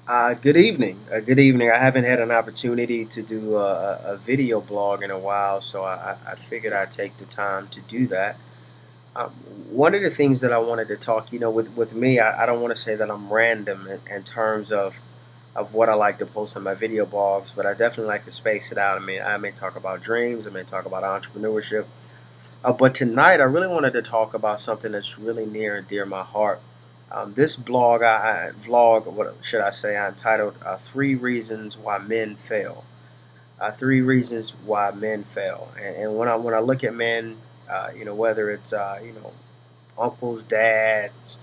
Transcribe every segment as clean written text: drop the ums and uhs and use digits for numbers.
Good evening. Good evening. I haven't had an opportunity to do a video blog in a while, so I figured I'd take the time to do that. Um, One of the things that I wanted to talk, with me, I don't want to say that I'm random in terms of what I like to post on my video blogs, but I definitely like to space it out. I may talk about dreams, I may talk about entrepreneurship, but tonight, I really wanted to talk about something that's really near and dear my heart. This vlog, what should I say? I entitled "Three Reasons Why Men Fail." Three reasons why men fail, and when I look at men, whether it's uncles, dads,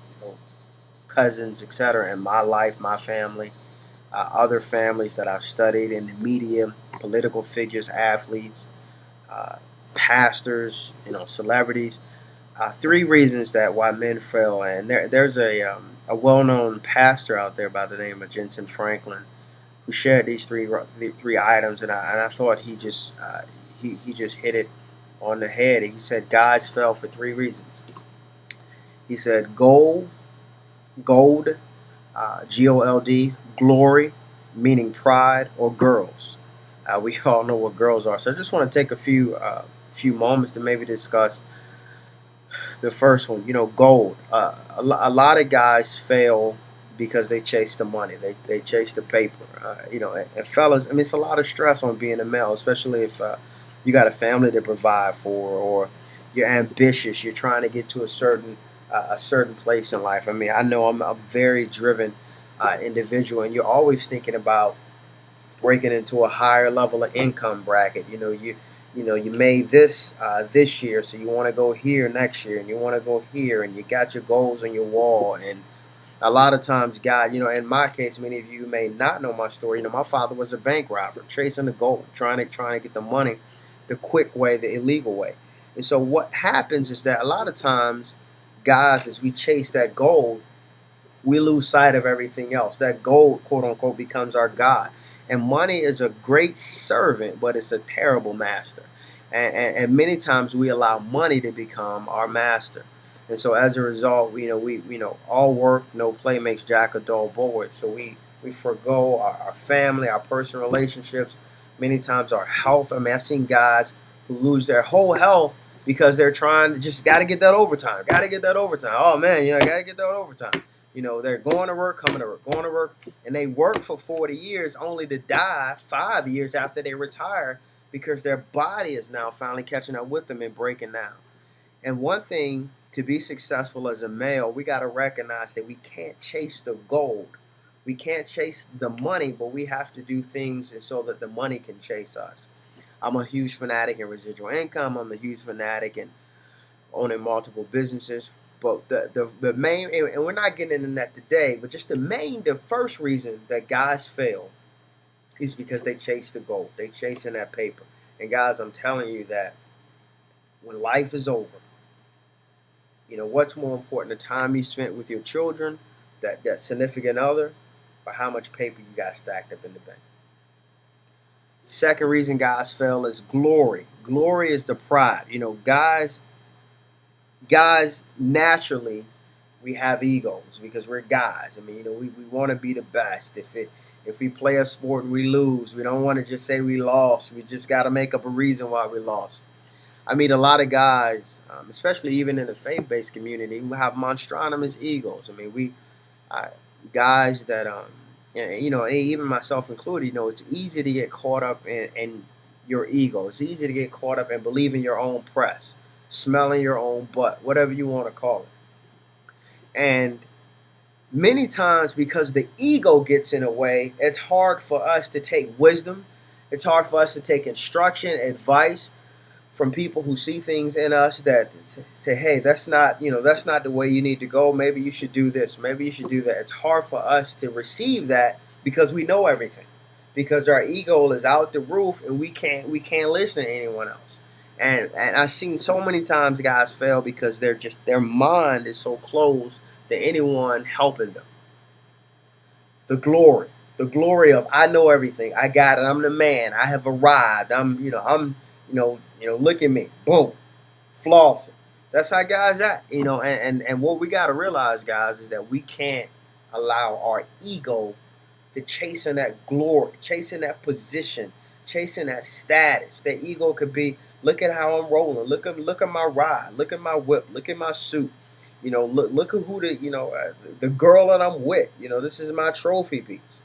cousins, etc., in my life, my family, other families that I've studied in the media, political figures, athletes, uh, pastors, celebrities. Three reasons that why men fail, and there's a well-known pastor out there by the name of Jensen Franklin who shared these three items, and I thought he just hit it on the head. He said guys fail for three reasons. He said gold, GOLD, glory, meaning pride, or girls. We all know what girls are, so I just want to take a few moments to maybe discuss the first one, gold. A lot of guys fail because they chase the money. They chase the paper. And fellas, it's a lot of stress on being a male, especially if you got a family to provide for, or you're ambitious. You're trying to get to a certain place in life. I know I'm a very driven individual, and you're always thinking about breaking into a higher level of income bracket. You made this year, so you want to go here next year, and you want to go here, and you got your goals on your wall. And a lot of times, God, in my case, many of you may not know my story. My father was a bank robber, chasing the gold, trying to get the money, the quick way, the illegal way. And so what happens is that a lot of times, guys, as we chase that gold, we lose sight of everything else. That gold, quote unquote, becomes our God. And money is a great servant, but it's a terrible master. And many times we allow money to become our master. And so as a result, we all work, no play makes Jack a dull boy. So we forego our family, our personal relationships, many times our health. I've seen guys who lose their whole health because they're trying to just got to get that overtime. Got to get that overtime. Oh man, got to get that overtime. They're going to work, coming to work, going to work, and they work for 40 years only to die 5 years after they retire because their body is now finally catching up with them and breaking down. And one thing to be successful as a male, we got to recognize that we can't chase the gold. We can't chase the money, but we have to do things so that the money can chase us. I'm a huge fanatic in residual income. I'm a huge fanatic in owning multiple businesses. But the main, and we're not getting into that today, but just the first reason that guys fail is because they chase the gold. They chasing that paper. And guys, I'm telling you that when life is over, what's more important, the time you spent with your children, that significant other, or how much paper you got stacked up in the bank. Second reason guys fail is glory. Glory is the pride. Guys naturally we have egos because we're guys. We want to be the best. If we play a sport and we lose, we don't want to just say we lost. We just got to make up a reason why we lost. I meet a lot of guys, especially even in the faith-based community, who have monstrous egos. Uh, guys that and even myself included. It's easy to get caught up in your ego. It's easy to get caught up in believing your own press, smelling your own butt, whatever you want to call it. And many times, because the ego gets in the way, it's hard for us to take wisdom. It's hard for us to take instruction, advice from people who see things in us that say, hey, that's not the way you need to go. Maybe you should do this. Maybe you should do that. It's hard for us to receive that because we know everything, because our ego is out the roof and we can't listen to anyone else. And I've seen so many times guys fail because their mind is so closed to anyone helping them. The glory, the glory of I know everything, I got it, I'm the man, I have arrived, look at me, boom, flossing. That's how guys act, and what we got to realize, guys, is that we can't allow our ego to chasing that glory, chasing that position, chasing that status. That ego could be, look at how I'm rolling, look at my ride, look at my whip, look at my suit. Look at who the girl that I'm with. This is my trophy piece.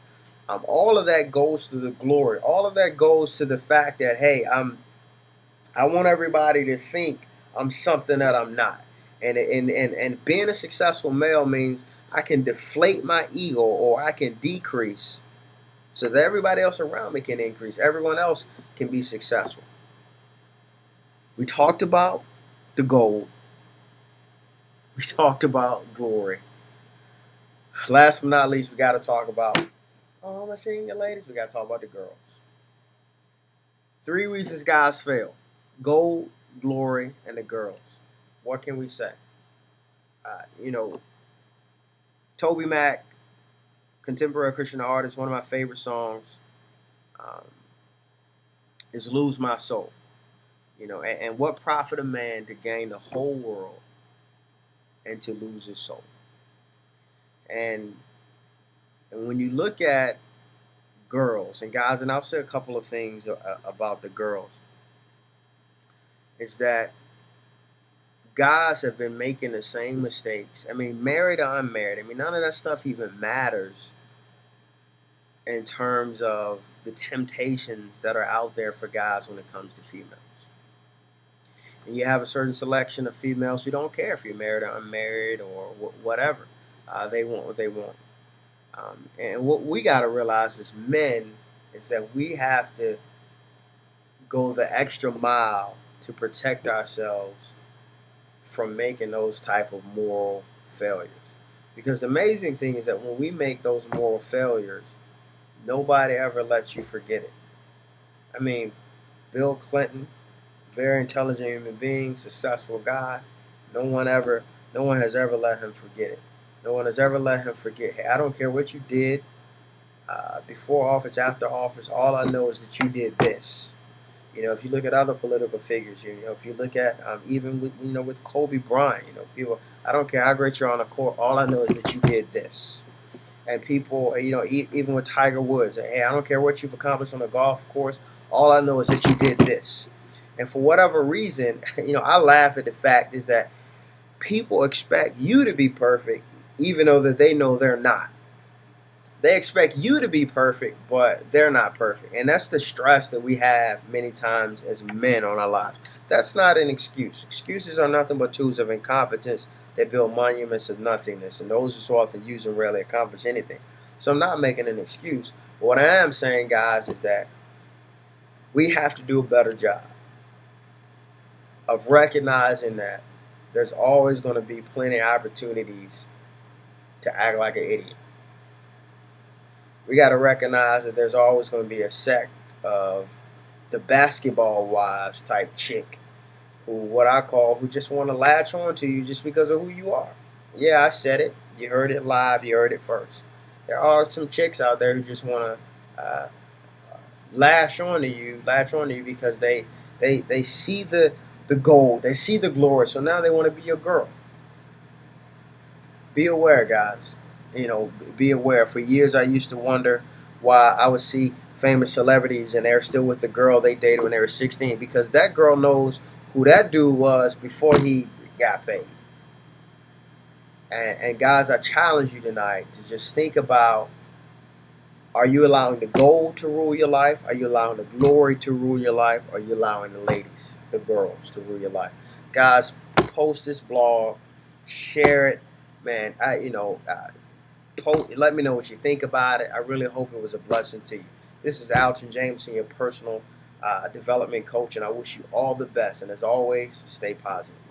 All of that goes to the glory. All of that goes to the fact that, hey, I want everybody to think I'm something that I'm not. And being a successful male means I can deflate my ego, or I can decrease, so that everybody else around me can increase. Everyone else can be successful. We talked about the gold. We talked about glory. Last but not least, we got to talk about, oh, my senior ladies, we got to talk about the girls. 3 reasons guys fail: gold, glory, and the girls. What can we say? Toby Mac, contemporary Christian artist, one of my favorite songs is "Lose My Soul." And what profit a man to gain the whole world and to lose his soul? And when you look at girls and guys, and I'll say a couple of things about the girls, is that guys have been making the same mistakes. I mean, married or unmarried, none of that stuff even matters in terms of the temptations that are out there for guys when it comes to females. And you have a certain selection of females who don't care if you're married or unmarried or whatever. They want what they want. And what we got to realize as men is that we have to go the extra mile to protect ourselves from making those type of moral failures. Because the amazing thing is that when we make those moral failures, nobody ever lets you forget it. Bill Clinton, very intelligent human being, successful guy. No one has ever let him forget it. No one has ever let him forget, hey, I don't care what you did before office, after office. All I know is that you did this. If you look at other political figures, if you look at even with Kobe Bryant, people, I don't care how great you're on the court. All I know is that you did this. And people, even with Tiger Woods, hey, I don't care what you've accomplished on the golf course. All I know is that you did this. And for whatever reason, I laugh at the fact is that people expect you to be perfect, even though that they know they're not. They expect you to be perfect, but they're not perfect. And that's the stress that we have many times as men on our lives. That's not an excuse. Excuses are nothing but tools of incompetence that build monuments of nothingness. And those who so often use them rarely accomplish anything. So I'm not making an excuse. But what I am saying, guys, is that we have to do a better job of recognizing that there's always going to be plenty of opportunities to act like an idiot. We got to recognize that there's always going to be a sect of the basketball wives type chick who just want to latch on to you just because of who you are. Yeah, I said it. You heard it live. You heard it first. There are some chicks out there who just want to latch on to you because they see the gold, they see the glory, so now they want to be your girl. Be aware, guys. Be aware. For years I used to wonder why I would see famous celebrities and they're still with the girl they dated when they were 16, because that girl knows who that dude was before he got paid. And guys, I challenge you tonight to just think about, are you allowing the gold to rule your life? Are you allowing the glory to rule your life? Or are you allowing the ladies, the girls, to rule your life? Guys, post this blog, share it, man. Let me know what you think about it. I really hope it was a blessing to you. This is Alton Jamison, your personal development coach, and I wish you all the best. And as always, stay positive.